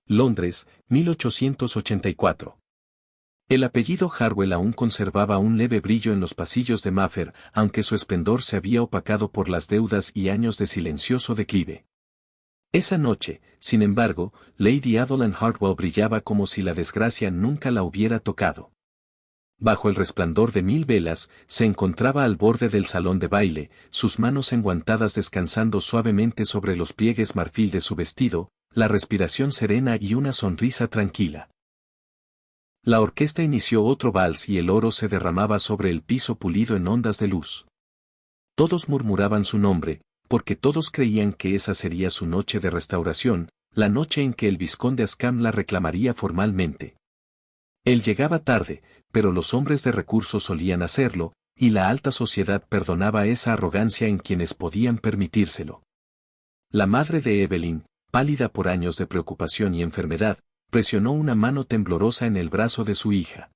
Londres, 1884. El apellido Harwell aún conservaba un leve brillo en los pasillos de Mayfair, aunque su esplendor se había opacado por las deudas y años de silencioso declive. Esa noche, sin embargo, Lady Adeline Hartwell brillaba como si la desgracia nunca la hubiera tocado. Bajo el resplandor de 1000 velas, se encontraba al borde del salón de baile, sus manos enguantadas descansando suavemente sobre los pliegues marfil de su vestido, la respiración serena y una sonrisa tranquila. La orquesta inició otro vals y el oro se derramaba sobre el piso pulido en ondas de luz. Todos murmuraban su nombre, porque todos creían que esa sería su noche de restauración, la noche en que el vizconde Ascam la reclamaría formalmente. Él llegaba tarde, pero los hombres de recursos solían hacerlo, y la alta sociedad perdonaba esa arrogancia en quienes podían permitírselo. La madre de Evelyn, pálida por años de preocupación y enfermedad, presionó una mano temblorosa en el brazo de su hija.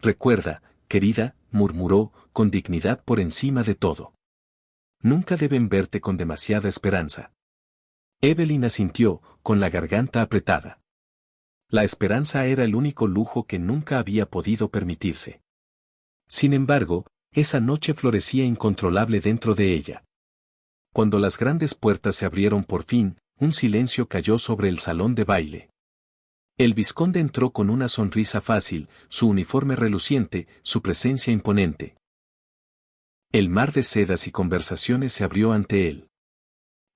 «Recuerda, querida», murmuró, con dignidad por encima de todo. «Nunca deben verte con demasiada esperanza». Evelyn asintió, con la garganta apretada. La esperanza era el único lujo que nunca había podido permitirse. Sin embargo, esa noche florecía incontrolable dentro de ella. Cuando las grandes puertas se abrieron por fin, un silencio cayó sobre el salón de baile. El vizconde entró con una sonrisa fácil, su uniforme reluciente, su presencia imponente. El mar de sedas y conversaciones se abrió ante él.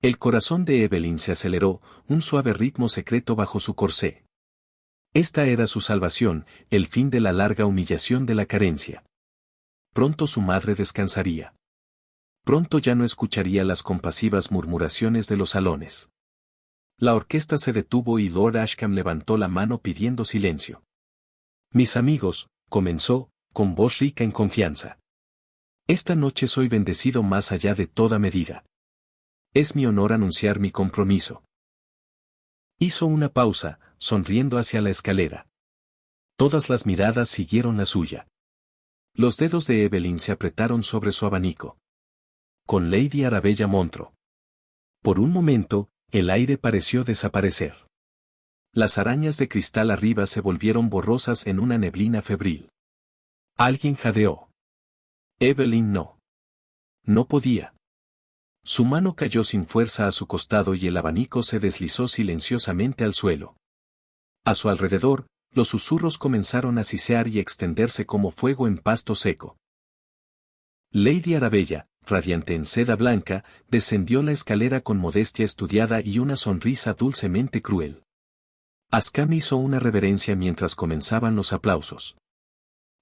El corazón de Evelyn se aceleró, un suave ritmo secreto bajo su corsé. Esta era su salvación, el fin de la larga humillación de la carencia. Pronto su madre descansaría. Pronto ya no escucharía las compasivas murmuraciones de los salones. La orquesta se detuvo y Lord Ashcombe levantó la mano pidiendo silencio. «Mis amigos», comenzó, con voz rica en confianza. «Esta noche soy bendecido más allá de toda medida. Es mi honor anunciar mi compromiso». Hizo una pausa, sonriendo hacia la escalera. Todas las miradas siguieron la suya. Los dedos de Evelyn se apretaron sobre su abanico. «Con Lady Arabella Montrose». Por un momento, el aire pareció desaparecer. Las arañas de cristal arriba se volvieron borrosas en una neblina febril. Alguien jadeó. Evelyn no. No podía. Su mano cayó sin fuerza a su costado y el abanico se deslizó silenciosamente al suelo. A su alrededor, los susurros comenzaron a sisear y extenderse como fuego en pasto seco. Lady Arabella, radiante en seda blanca, descendió la escalera con modestia estudiada y una sonrisa dulcemente cruel. Ascam hizo una reverencia mientras comenzaban los aplausos.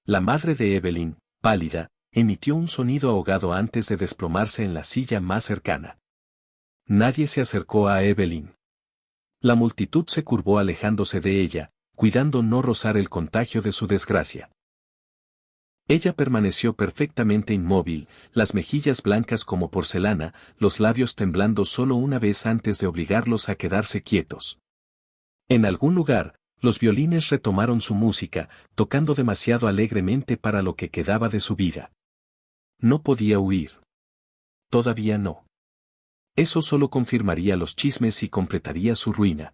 La madre de Evelyn, pálida, emitió un sonido ahogado antes de desplomarse en la silla más cercana. Nadie se acercó a Evelyn. La multitud se curvó alejándose de ella, cuidando no rozar el contagio de su desgracia. Ella permaneció perfectamente inmóvil, las mejillas blancas como porcelana, los labios temblando solo una vez antes de obligarlos a quedarse quietos. En algún lugar, los violines retomaron su música, tocando demasiado alegremente para lo que quedaba de su vida. No podía huir. Todavía no. Eso solo confirmaría los chismes y completaría su ruina.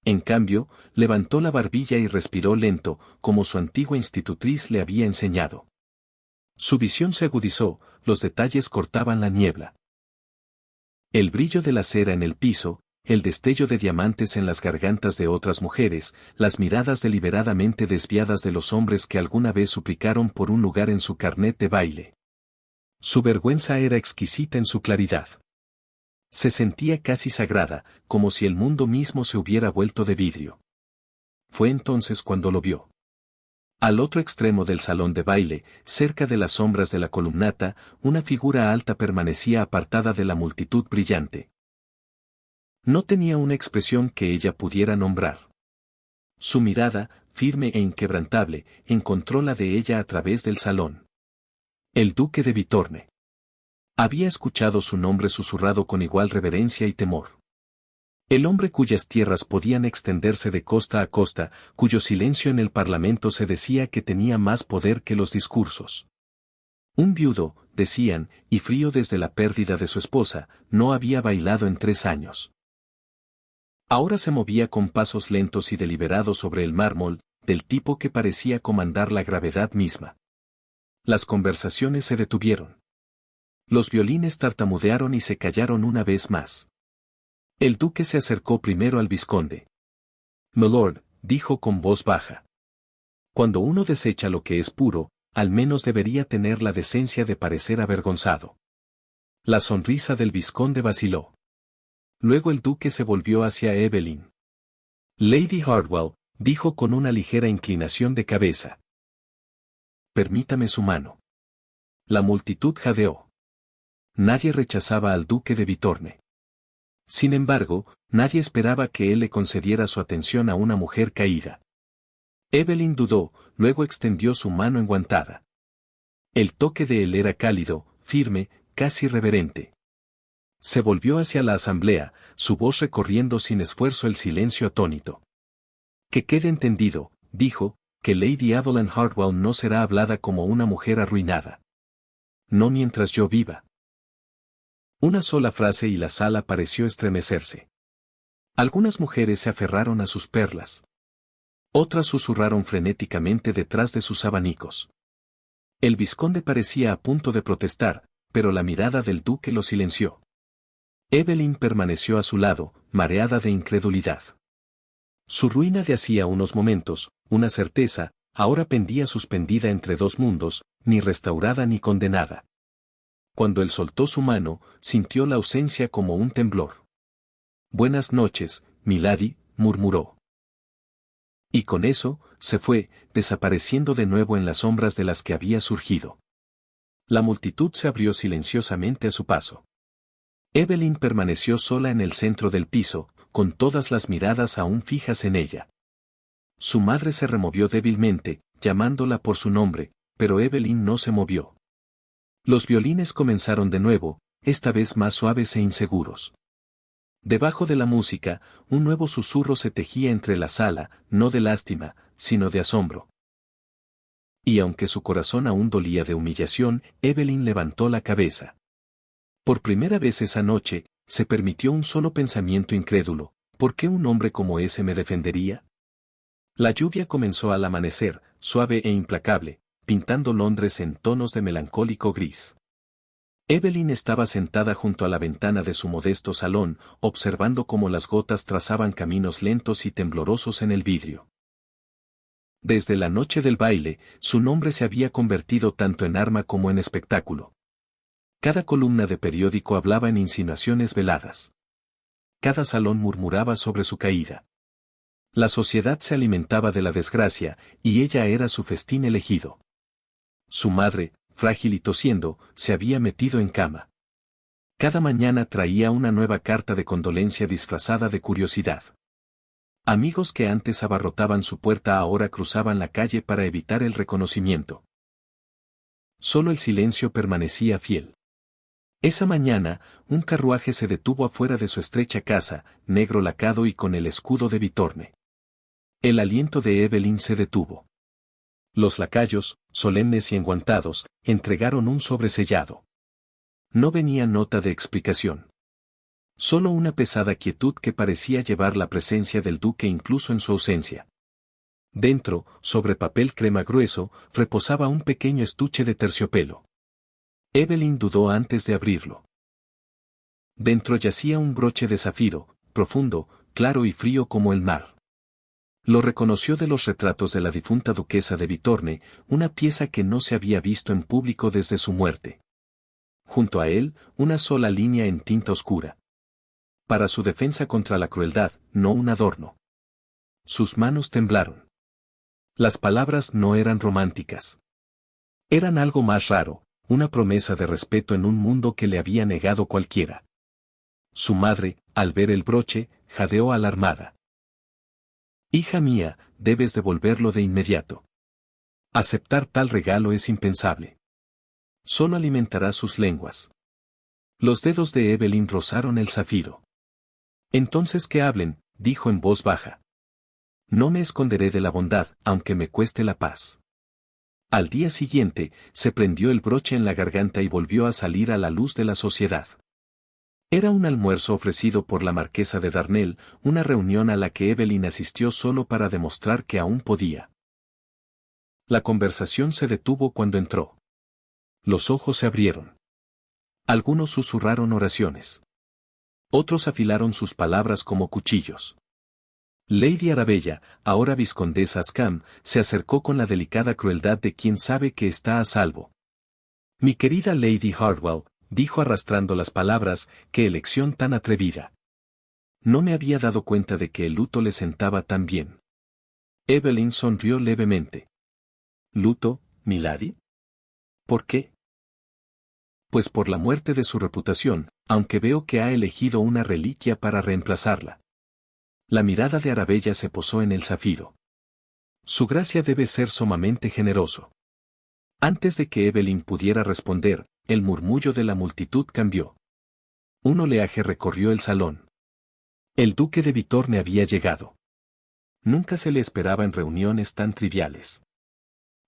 En cambio, levantó la barbilla y respiró lento, como su antigua institutriz le había enseñado. Su visión se agudizó, los detalles cortaban la niebla. El brillo de la cera en el piso, el destello de diamantes en las gargantas de otras mujeres, las miradas deliberadamente desviadas de los hombres que alguna vez suplicaron por un lugar en su carnet de baile. Su vergüenza era exquisita en su claridad. Se sentía casi sagrada, como si el mundo mismo se hubiera vuelto de vidrio. Fue entonces cuando lo vio. Al otro extremo del salón de baile, cerca de las sombras de la columnata, una figura alta permanecía apartada de la multitud brillante. No tenía una expresión que ella pudiera nombrar. Su mirada, firme e inquebrantable, encontró la de ella a través del salón. El duque de Vitorne. Había escuchado su nombre susurrado con igual reverencia y temor. El hombre cuyas tierras podían extenderse de costa a costa, cuyo silencio en el Parlamento se decía que tenía más poder que los discursos. Un viudo, decían, y frío desde la pérdida de su esposa, no había bailado en 3 años. Ahora se movía con pasos lentos y deliberados sobre el mármol, del tipo que parecía comandar la gravedad misma. Las conversaciones se detuvieron. Los violines tartamudearon y se callaron una vez más. El duque se acercó primero al vizconde. «Milord», dijo con voz baja. «Cuando uno desecha lo que es puro, al menos debería tener la decencia de parecer avergonzado». La sonrisa del vizconde vaciló. Luego el duque se volvió hacia Evelyn. «Lady Hartwell», dijo con una ligera inclinación de cabeza. «Permítame su mano». La multitud jadeó. Nadie rechazaba al duque de Vitorne. Sin embargo, nadie esperaba que él le concediera su atención a una mujer caída. Evelyn dudó, luego extendió su mano enguantada. El toque de él era cálido, firme, casi reverente. Se volvió hacia la asamblea, su voz recorriendo sin esfuerzo el silencio atónito. «Que quede entendido», dijo, «que Lady Evelyn Hartwell no será hablada como una mujer arruinada. No mientras yo viva». Una sola frase y la sala pareció estremecerse. Algunas mujeres se aferraron a sus perlas. Otras susurraron frenéticamente detrás de sus abanicos. El vizconde parecía a punto de protestar, pero la mirada del duque lo silenció. Evelyn permaneció a su lado, mareada de incredulidad. Su ruina de hacía unos momentos, una certeza, ahora pendía suspendida entre dos mundos, ni restaurada ni condenada. Cuando él soltó su mano, sintió la ausencia como un temblor. «Buenas noches, milady», murmuró. Y con eso, se fue, desapareciendo de nuevo en las sombras de las que había surgido. La multitud se abrió silenciosamente a su paso. Evelyn permaneció sola en el centro del piso, con todas las miradas aún fijas en ella. Su madre se removió débilmente, llamándola por su nombre, pero Evelyn no se movió. Los violines comenzaron de nuevo, esta vez más suaves e inseguros. Debajo de la música, un nuevo susurro se tejía entre la sala, no de lástima, sino de asombro. Y aunque su corazón aún dolía de humillación, Evelyn levantó la cabeza. Por primera vez esa noche, se permitió un solo pensamiento incrédulo: ¿por qué un hombre como ese me defendería? La lluvia comenzó al amanecer, suave e implacable, pintando Londres en tonos de melancólico gris. Evelyn estaba sentada junto a la ventana de su modesto salón, observando cómo las gotas trazaban caminos lentos y temblorosos en el vidrio. Desde la noche del baile, su nombre se había convertido tanto en arma como en espectáculo. Cada columna de periódico hablaba en insinuaciones veladas. Cada salón murmuraba sobre su caída. La sociedad se alimentaba de la desgracia, y ella era su festín elegido. Su madre, frágil y tosiendo, se había metido en cama. Cada mañana traía una nueva carta de condolencia disfrazada de curiosidad. Amigos que antes abarrotaban su puerta ahora cruzaban la calle para evitar el reconocimiento. Solo el silencio permanecía fiel. Esa mañana, un carruaje se detuvo afuera de su estrecha casa, negro lacado y con el escudo de Vitorne. El aliento de Evelyn se detuvo. Los lacayos, solemnes y enguantados, entregaron un sobresellado. No venía nota de explicación. Solo una pesada quietud que parecía llevar la presencia del duque incluso en su ausencia. Dentro, sobre papel crema grueso, reposaba un pequeño estuche de terciopelo. Evelyn dudó antes de abrirlo. Dentro yacía un broche de zafiro, profundo, claro y frío como el mar. Lo reconoció de los retratos de la difunta duquesa de Vitorne, una pieza que no se había visto en público desde su muerte. Junto a él, una sola línea en tinta oscura. Para su defensa contra la crueldad, no un adorno. Sus manos temblaron. Las palabras no eran románticas. Eran algo más raro, una promesa de respeto en un mundo que le había negado cualquiera. Su madre, al ver el broche, jadeó alarmada. «Hija mía, debes devolverlo de inmediato. Aceptar tal regalo es impensable. Solo alimentará sus lenguas». Los dedos de Evelyn rozaron el zafiro. «Entonces que hablen», dijo en voz baja. «No me esconderé de la bondad, aunque me cueste la paz». Al día siguiente, se prendió el broche en la garganta y volvió a salir a la luz de la sociedad. Era un almuerzo ofrecido por la marquesa de Darnel, una reunión a la que Evelyn asistió solo para demostrar que aún podía. La conversación se detuvo cuando entró. Los ojos se abrieron. Algunos susurraron oraciones. Otros afilaron sus palabras como cuchillos. Lady Arabella, ahora viscondesa Scam, se acercó con la delicada crueldad de quien sabe que está a salvo. Mi querida Lady Hartwell, dijo arrastrando las palabras, qué elección tan atrevida. No me había dado cuenta de que el luto le sentaba tan bien. Evelyn sonrió levemente. ¿Luto, milady? ¿Por qué? Pues por la muerte de su reputación, aunque veo que ha elegido una reliquia para reemplazarla. La mirada de Arabella se posó en el zafiro. Su gracia debe ser sumamente generoso. Antes de que Evelyn pudiera responder, el murmullo de la multitud cambió. Un oleaje recorrió el salón. El duque de Vitorne había llegado. Nunca se le esperaba en reuniones tan triviales.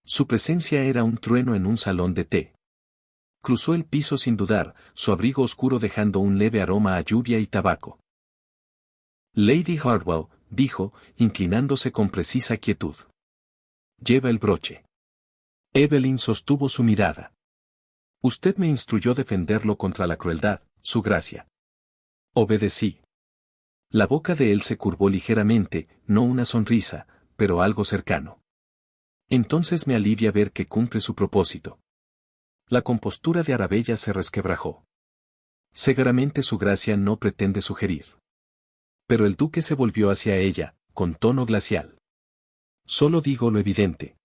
Su presencia era un trueno en un salón de té. Cruzó el piso sin dudar, su abrigo oscuro dejando un leve aroma a lluvia y tabaco. Lady Hartwell, dijo, inclinándose con precisa quietud. Lleva el broche. Evelyn sostuvo su mirada. Usted me instruyó defenderlo contra la crueldad, su gracia. Obedecí. La boca de él se curvó ligeramente, no una sonrisa, pero algo cercano. Entonces me alivia ver que cumple su propósito. La compostura de Arabella se resquebrajó. Seguramente su gracia no pretende sugerir. Pero el duque se volvió hacia ella, con tono glacial. Solo digo lo evidente.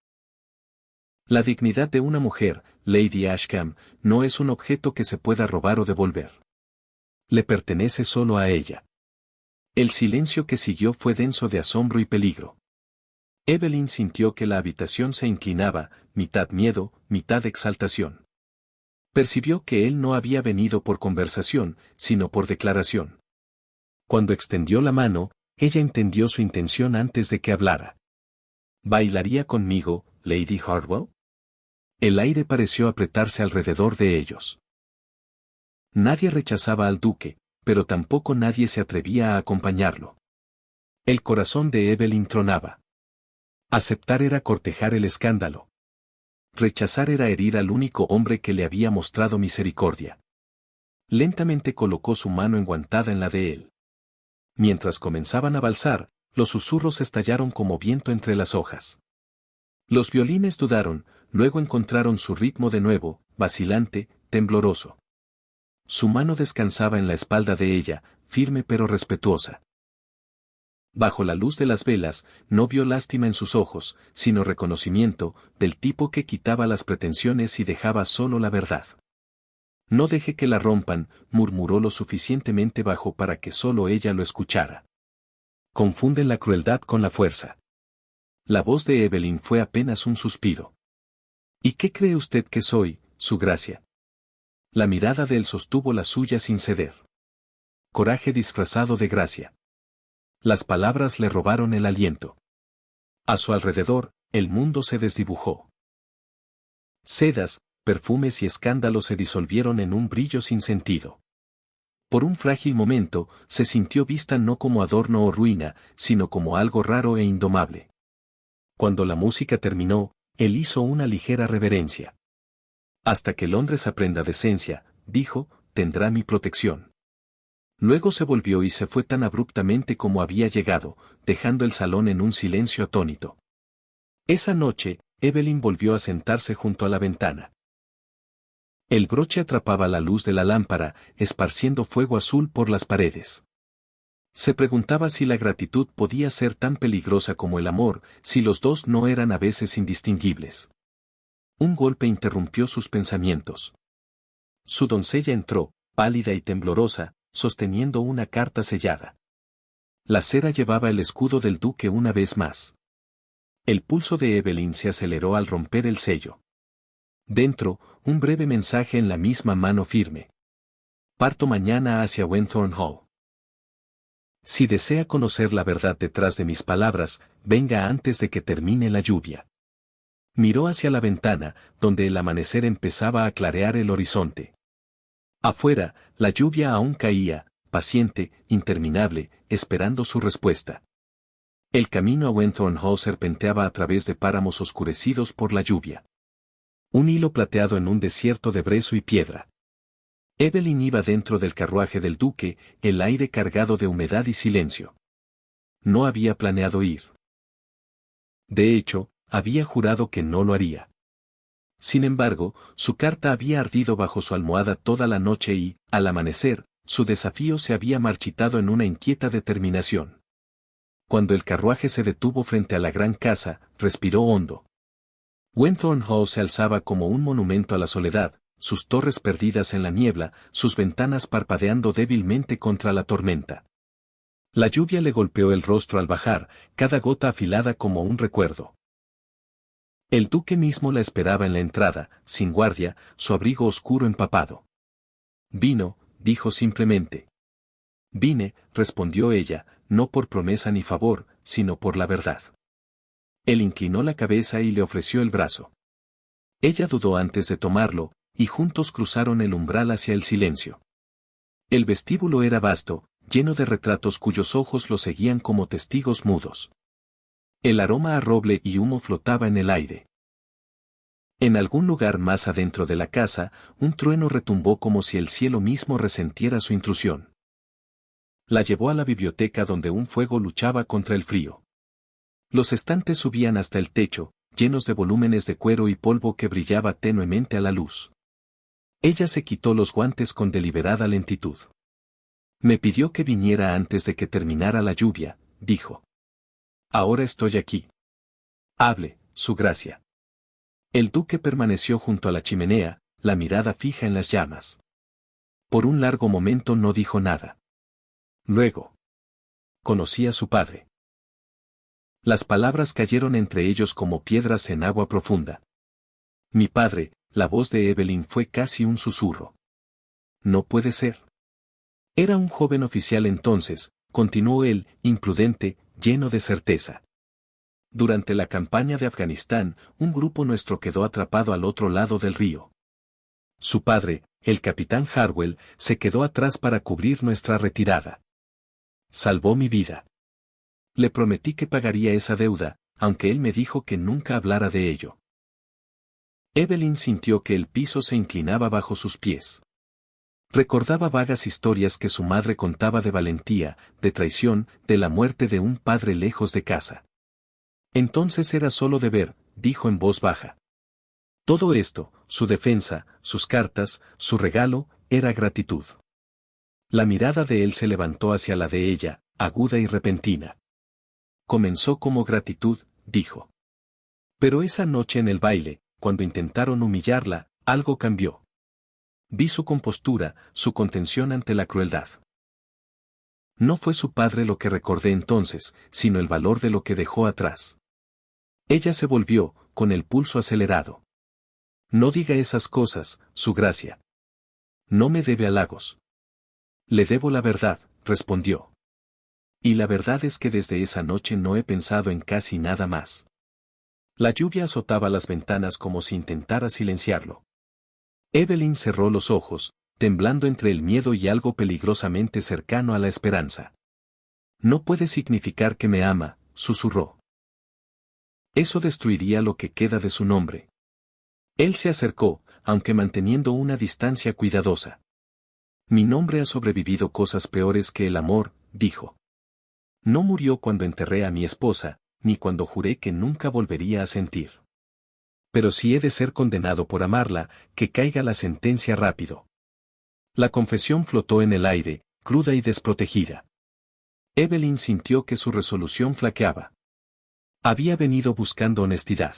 La dignidad de una mujer, Lady Ashcombe, no es un objeto que se pueda robar o devolver. Le pertenece solo a ella. El silencio que siguió fue denso de asombro y peligro. Evelyn sintió que la habitación se inclinaba, mitad miedo, mitad exaltación. Percibió que él no había venido por conversación, sino por declaración. Cuando extendió la mano, ella entendió su intención antes de que hablara. ¿Bailaría conmigo, Lady Hartwell? El aire pareció apretarse alrededor de ellos. Nadie rechazaba al duque, pero tampoco nadie se atrevía a acompañarlo. El corazón de Evelyn tronaba. Aceptar era cortejar el escándalo. Rechazar era herir al único hombre que le había mostrado misericordia. Lentamente colocó su mano enguantada en la de él. Mientras comenzaban a valsar, los susurros estallaron como viento entre las hojas. Los violines dudaron, luego encontraron su ritmo de nuevo, vacilante, tembloroso. Su mano descansaba en la espalda de ella, firme pero respetuosa. Bajo la luz de las velas, no vio lástima en sus ojos, sino reconocimiento, del tipo que quitaba las pretensiones y dejaba solo la verdad. No deje que la rompan, murmuró lo suficientemente bajo para que solo ella lo escuchara. Confunden la crueldad con la fuerza. La voz de Evelyn fue apenas un suspiro. ¿Y qué cree usted que soy, su gracia? La mirada de él sostuvo la suya sin ceder. Coraje disfrazado de gracia. Las palabras le robaron el aliento. A su alrededor, el mundo se desdibujó. Sedas, perfumes y escándalos se disolvieron en un brillo sin sentido. Por un frágil momento, se sintió vista no como adorno o ruina, sino como algo raro e indomable. Cuando la música terminó, él hizo una ligera reverencia. Hasta que Londres aprenda decencia, dijo, tendrá mi protección. Luego se volvió y se fue tan abruptamente como había llegado, dejando el salón en un silencio atónito. Esa noche, Evelyn volvió a sentarse junto a la ventana. El broche atrapaba la luz de la lámpara, esparciendo fuego azul por las paredes. Se preguntaba si la gratitud podía ser tan peligrosa como el amor, si los dos no eran a veces indistinguibles. Un golpe interrumpió sus pensamientos. Su doncella entró, pálida y temblorosa, sosteniendo una carta sellada. La cera llevaba el escudo del duque una vez más. El pulso de Evelyn se aceleró al romper el sello. Dentro, un breve mensaje en la misma mano firme. Parto mañana hacia Wenthorne Hall. Si desea conocer la verdad detrás de mis palabras, venga antes de que termine la lluvia. Miró hacia la ventana, donde el amanecer empezaba a clarear el horizonte. Afuera, la lluvia aún caía, paciente, interminable, esperando su respuesta. El camino a Wenthorne Hall serpenteaba a través de páramos oscurecidos por la lluvia. Un hilo plateado en un desierto de brezo y piedra. Evelyn iba dentro del carruaje del duque, el aire cargado de humedad y silencio. No había planeado ir. De hecho, había jurado que no lo haría. Sin embargo, su carta había ardido bajo su almohada toda la noche y, al amanecer, su desafío se había marchitado en una inquieta determinación. Cuando el carruaje se detuvo frente a la gran casa, respiró hondo. Wenthorne Hall se alzaba como un monumento a la soledad, sus torres perdidas en la niebla, sus ventanas parpadeando débilmente contra la tormenta. La lluvia le golpeó el rostro al bajar, cada gota afilada como un recuerdo. El duque mismo la esperaba en la entrada, sin guardia, su abrigo oscuro empapado. Vino, dijo simplemente. Vine, respondió ella, no por promesa ni favor, sino por la verdad. Él inclinó la cabeza y le ofreció el brazo. Ella dudó antes de tomarlo, y juntos cruzaron el umbral hacia el silencio. El vestíbulo era vasto, lleno de retratos cuyos ojos lo seguían como testigos mudos. El aroma a roble y humo flotaba en el aire. En algún lugar más adentro de la casa, un trueno retumbó como si el cielo mismo resintiera su intrusión. La llevó a la biblioteca donde un fuego luchaba contra el frío. Los estantes subían hasta el techo, llenos de volúmenes de cuero y polvo que brillaba tenuemente a la luz. Ella se quitó los guantes con deliberada lentitud. Me pidió que viniera antes de que terminara la lluvia, dijo. Ahora estoy aquí. Hable, su gracia. El duque permaneció junto a la chimenea, la mirada fija en las llamas. Por un largo momento no dijo nada. Luego. Conocí a su padre. Las palabras cayeron entre ellos como piedras en agua profunda. Mi padre, la voz de Evelyn fue casi un susurro. No puede ser. Era un joven oficial entonces, continuó él, imprudente, lleno de certeza. Durante la campaña de Afganistán, un grupo nuestro quedó atrapado al otro lado del río. Su padre, el capitán Harwell, se quedó atrás para cubrir nuestra retirada. Salvó mi vida. Le prometí que pagaría esa deuda, aunque él me dijo que nunca hablara de ello. Evelyn sintió que el piso se inclinaba bajo sus pies. Recordaba vagas historias que su madre contaba de valentía, de traición, de la muerte de un padre lejos de casa. Entonces era solo deber, dijo en voz baja. Todo esto, su defensa, sus cartas, su regalo, era gratitud. La mirada de él se levantó hacia la de ella, aguda y repentina. Comenzó como gratitud, dijo. Pero esa noche en el baile, cuando intentaron humillarla, algo cambió. Vi su compostura, su contención ante la crueldad. No fue su padre lo que recordé entonces, sino el valor de lo que dejó atrás. Ella se volvió, con el pulso acelerado. No diga esas cosas, su gracia. No me debe halagos. Le debo la verdad, respondió. Y la verdad es que desde esa noche no he pensado en casi nada más. La lluvia azotaba las ventanas como si intentara silenciarlo. Evelyn cerró los ojos, temblando entre el miedo y algo peligrosamente cercano a la esperanza. No puede significar que me ama, susurró. Eso destruiría lo que queda de su nombre. Él se acercó, aunque manteniendo una distancia cuidadosa. Mi nombre ha sobrevivido cosas peores que el amor, dijo. No murió cuando enterré a mi esposa, ni cuando juré que nunca volvería a sentir. Pero si he de ser condenado por amarla, que caiga la sentencia rápido. La confesión flotó en el aire, cruda y desprotegida. Evelyn sintió que su resolución flaqueaba. Había venido buscando honestidad.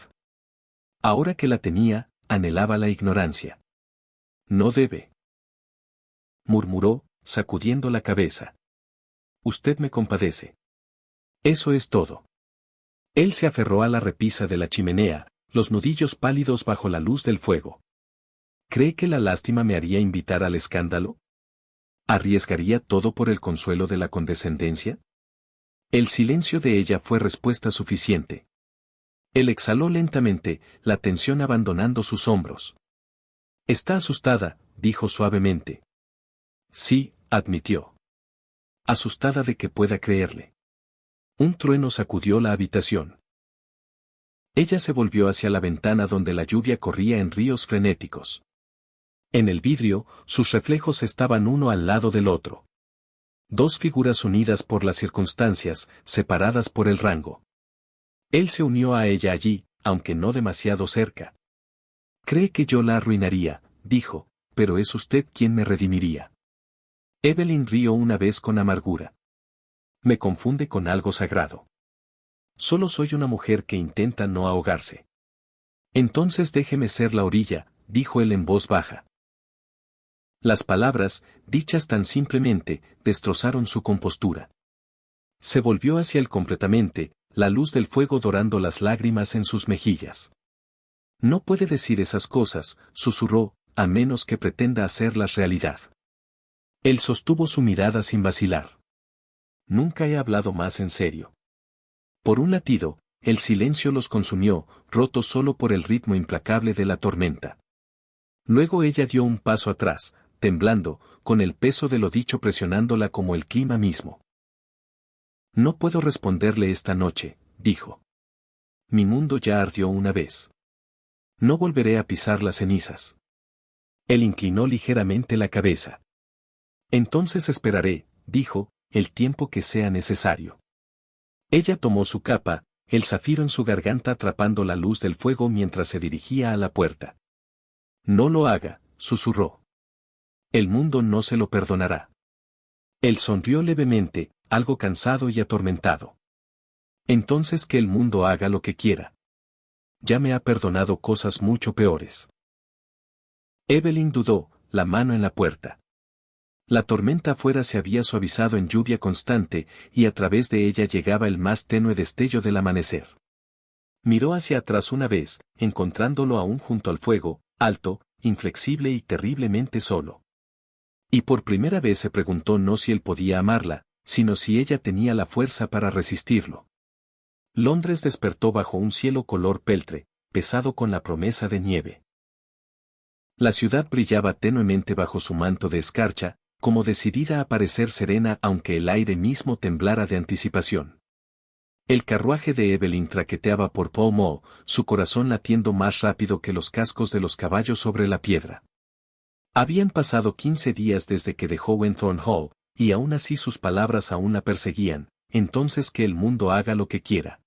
Ahora que la tenía, anhelaba la ignorancia. No debe. Murmuró, sacudiendo la cabeza. Usted me compadece. Eso es todo. Él se aferró a la repisa de la chimenea, los nudillos pálidos bajo la luz del fuego. ¿Cree que la lástima me haría invitar al escándalo? ¿Arriesgaría todo por el consuelo de la condescendencia? El silencio de ella fue respuesta suficiente. Él exhaló lentamente, la tensión abandonando sus hombros. Está asustada, dijo suavemente. Sí, admitió. Asustada de que pueda creerle. Un trueno sacudió la habitación. Ella se volvió hacia la ventana donde la lluvia corría en ríos frenéticos. En el vidrio, sus reflejos estaban uno al lado del otro. Dos figuras unidas por las circunstancias, separadas por el rango. Él se unió a ella allí, aunque no demasiado cerca. Cree que yo la arruinaría, dijo, pero es usted quien me redimiría. Evelyn rió una vez con amargura. Me confunde con algo sagrado. Solo soy una mujer que intenta no ahogarse. Entonces déjeme ser la orilla, dijo él en voz baja. Las palabras, dichas tan simplemente, destrozaron su compostura. Se volvió hacia él completamente, la luz del fuego dorando las lágrimas en sus mejillas. No puede decir esas cosas, susurró, a menos que pretenda hacerlas realidad. Él sostuvo su mirada sin vacilar. Nunca he hablado más en serio. Por un latido, el silencio los consumió, roto solo por el ritmo implacable de la tormenta. Luego ella dio un paso atrás, temblando, con el peso de lo dicho presionándola como el clima mismo. No puedo responderle esta noche, dijo. Mi mundo ya ardió una vez. No volveré a pisar las cenizas. Él inclinó ligeramente la cabeza. Entonces esperaré, dijo, el tiempo que sea necesario. Ella tomó su capa, el zafiro en su garganta atrapando la luz del fuego mientras se dirigía a la puerta. No lo haga, susurró. El mundo no se lo perdonará. Él sonrió levemente, algo cansado y atormentado. Entonces que el mundo haga lo que quiera. Ya me ha perdonado cosas mucho peores. Evelyn dudó, la mano en la puerta. La tormenta afuera se había suavizado en lluvia constante, y a través de ella llegaba el más tenue destello del amanecer. Miró hacia atrás una vez, encontrándolo aún junto al fuego, alto, inflexible y terriblemente solo. Y por primera vez se preguntó no si él podía amarla, sino si ella tenía la fuerza para resistirlo. Londres despertó bajo un cielo color peltre, pesado con la promesa de nieve. La ciudad brillaba tenuemente bajo su manto de escarcha, como decidida a parecer serena aunque el aire mismo temblara de anticipación. El carruaje de Evelyn traqueteaba por Pall Mall, su corazón latiendo más rápido que los cascos de los caballos sobre la piedra. Habían pasado 15 días desde que dejó Wenthorne Hall, y aún así sus palabras aún la perseguían, entonces que el mundo haga lo que quiera.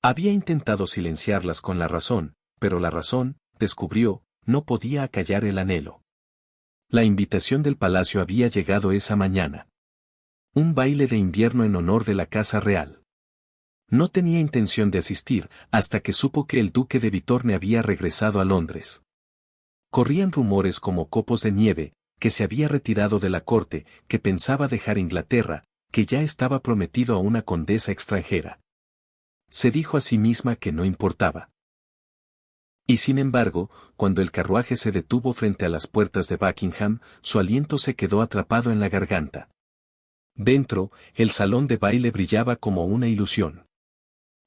Había intentado silenciarlas con la razón, pero la razón, descubrió, no podía acallar el anhelo. La invitación del palacio había llegado esa mañana. Un baile de invierno en honor de la casa real. No tenía intención de asistir, hasta que supo que el duque de Vitorne había regresado a Londres. Corrían rumores como copos de nieve, que se había retirado de la corte, que pensaba dejar Inglaterra, que ya estaba prometido a una condesa extranjera. Se dijo a sí misma que no importaba. Y sin embargo, cuando el carruaje se detuvo frente a las puertas de Buckingham, su aliento se quedó atrapado en la garganta. Dentro, el salón de baile brillaba como una ilusión.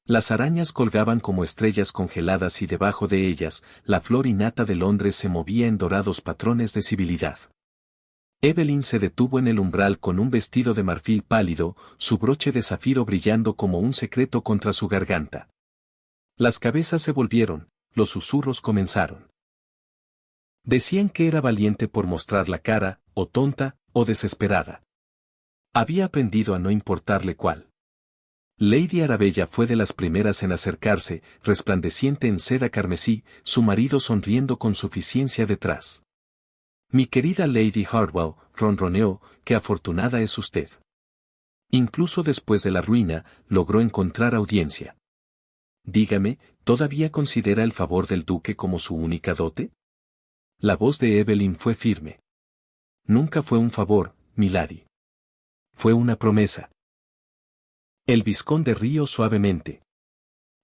Las arañas colgaban como estrellas congeladas y debajo de ellas, la flor innata de Londres se movía en dorados patrones de civilidad. Evelyn se detuvo en el umbral con un vestido de marfil pálido, su broche de zafiro brillando como un secreto contra su garganta. Las cabezas se volvieron, los susurros comenzaron. Decían que era valiente por mostrar la cara, o tonta, o desesperada. Había aprendido a no importarle cuál. Lady Arabella fue de las primeras en acercarse, resplandeciente en seda carmesí, su marido sonriendo con suficiencia detrás. Mi querida Lady Hartwell, ronroneó, qué afortunada es usted. Incluso después de la ruina, logró encontrar audiencia. Dígame, ¿todavía considera el favor del duque como su única dote? La voz de Evelyn fue firme. Nunca fue un favor, milady. Fue una promesa. El vizconde rió suavemente.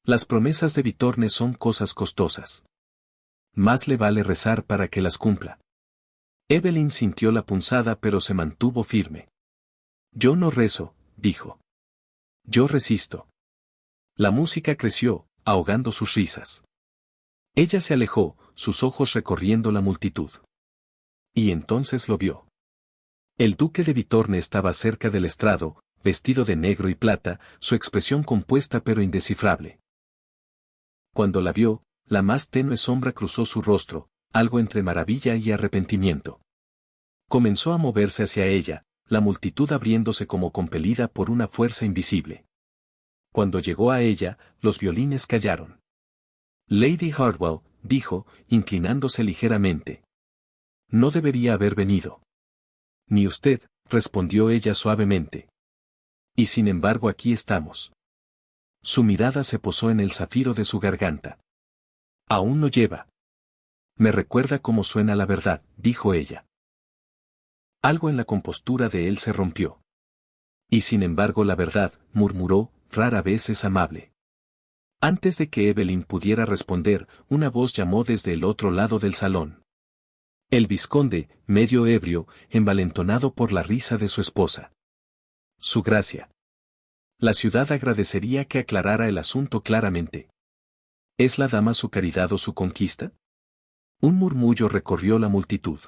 Las promesas de Vitorne son cosas costosas. Más le vale rezar para que las cumpla. Evelyn sintió la punzada pero se mantuvo firme. Yo no rezo, dijo. Yo resisto. La música creció, ahogando sus risas. Ella se alejó, sus ojos recorriendo la multitud. Y entonces lo vio. El duque de Vitorne estaba cerca del estrado, vestido de negro y plata, su expresión compuesta pero indescifrable. Cuando la vio, la más tenue sombra cruzó su rostro, algo entre maravilla y arrepentimiento. Comenzó a moverse hacia ella, la multitud abriéndose como compelida por una fuerza invisible. Cuando llegó a ella, los violines callaron. Lady Hartwell, dijo, inclinándose ligeramente. No debería haber venido. Ni usted, respondió ella suavemente. Y sin embargo aquí estamos. Su mirada se posó en el zafiro de su garganta. Aún lo lleva. Me recuerda cómo suena la verdad, dijo ella. Algo en la compostura de él se rompió. Y sin embargo la verdad, murmuró, rara vez es amable. Antes de que Evelyn pudiera responder, una voz llamó desde el otro lado del salón. El vizconde, medio ebrio, envalentonado por la risa de su esposa. Su gracia. La ciudad agradecería que aclarara el asunto claramente. ¿Es la dama su caridad o su conquista? Un murmullo recorrió la multitud.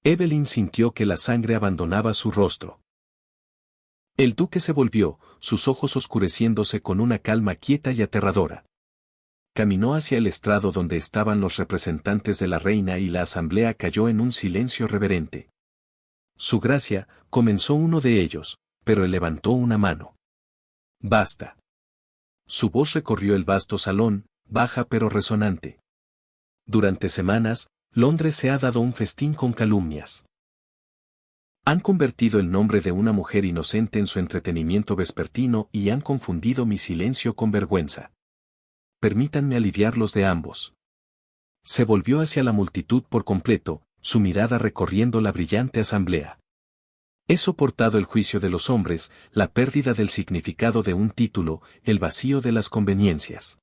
Evelyn sintió que la sangre abandonaba su rostro. El duque se volvió, sus ojos oscureciéndose con una calma quieta y aterradora. Caminó hacia el estrado donde estaban los representantes de la reina y la asamblea cayó en un silencio reverente. Su gracia, comenzó uno de ellos, pero él levantó una mano. Basta. Su voz recorrió el vasto salón, baja pero resonante. Durante semanas, Londres se ha dado un festín con calumnias. Han convertido el nombre de una mujer inocente en su entretenimiento vespertino y han confundido mi silencio con vergüenza. Permítanme aliviarlos de ambos. Se volvió hacia la multitud por completo, su mirada recorriendo la brillante asamblea. He soportado el juicio de los hombres, la pérdida del significado de un título, el vacío de las conveniencias.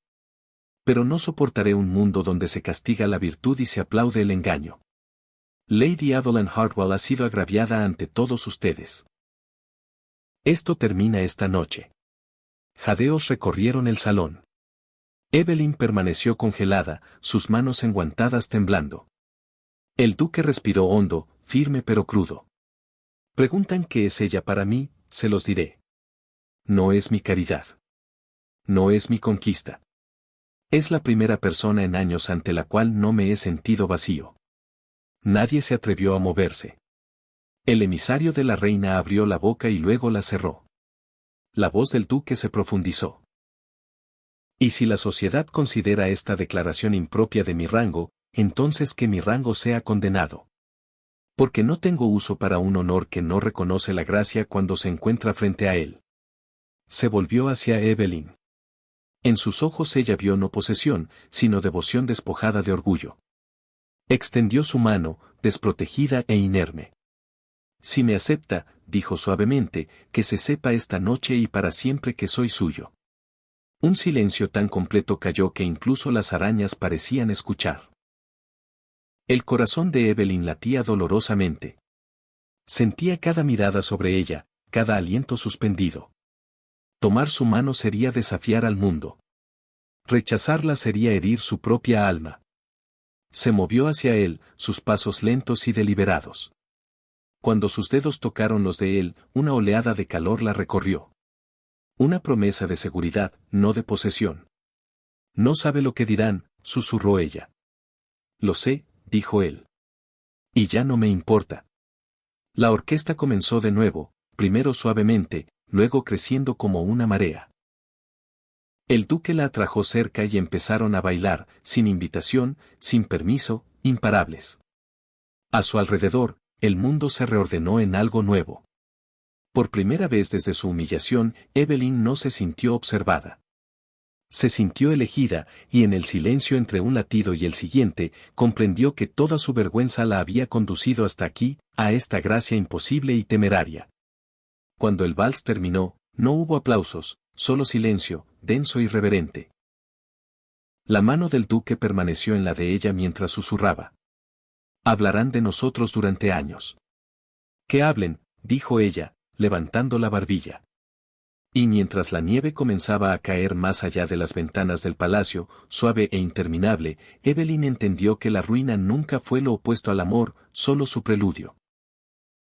Pero no soportaré un mundo donde se castiga la virtud y se aplaude el engaño. Lady Evelyn Hartwell ha sido agraviada ante todos ustedes. Esto termina esta noche. Jadeos recorrieron el salón. Evelyn permaneció congelada, sus manos enguantadas temblando. El duque respiró hondo, firme pero crudo. Preguntan qué es ella para mí, se los diré. No es mi caridad. No es mi conquista. Es la primera persona en años ante la cual no me he sentido vacío. Nadie se atrevió a moverse. El emisario de la reina abrió la boca y luego la cerró. La voz del duque se profundizó. Y si la sociedad considera esta declaración impropia de mi rango, entonces que mi rango sea condenado. Porque no tengo uso para un honor que no reconoce la gracia cuando se encuentra frente a él. Se volvió hacia Evelyn. En sus ojos ella vio no posesión, sino devoción despojada de orgullo. Extendió su mano, desprotegida e inerme. Si me acepta, dijo suavemente, que se sepa esta noche y para siempre que soy suyo. Un silencio tan completo cayó que incluso las arañas parecían escuchar. El corazón de Evelyn latía dolorosamente. Sentía cada mirada sobre ella, cada aliento suspendido. Tomar su mano sería desafiar al mundo. Rechazarla sería herir su propia alma. Se movió hacia él, sus pasos lentos y deliberados. Cuando sus dedos tocaron los de él, una oleada de calor la recorrió. Una promesa de seguridad, no de posesión. No sabe lo que dirán, susurró ella. Lo sé, dijo él. Y ya no me importa. La orquesta comenzó de nuevo, primero suavemente, luego creciendo como una marea. El duque la atrajo cerca y empezaron a bailar, sin invitación, sin permiso, imparables. A su alrededor, el mundo se reordenó en algo nuevo. Por primera vez desde su humillación, Evelyn no se sintió observada. Se sintió elegida, y en el silencio entre un latido y el siguiente, comprendió que toda su vergüenza la había conducido hasta aquí, a esta gracia imposible y temeraria. Cuando el vals terminó, no hubo aplausos, solo silencio, denso y reverente. La mano del duque permaneció en la de ella mientras susurraba. Hablarán de nosotros durante años. Que hablen, dijo ella, levantando la barbilla. Y mientras la nieve comenzaba a caer más allá de las ventanas del palacio, suave e interminable, Evelyn entendió que la ruina nunca fue lo opuesto al amor, solo su preludio.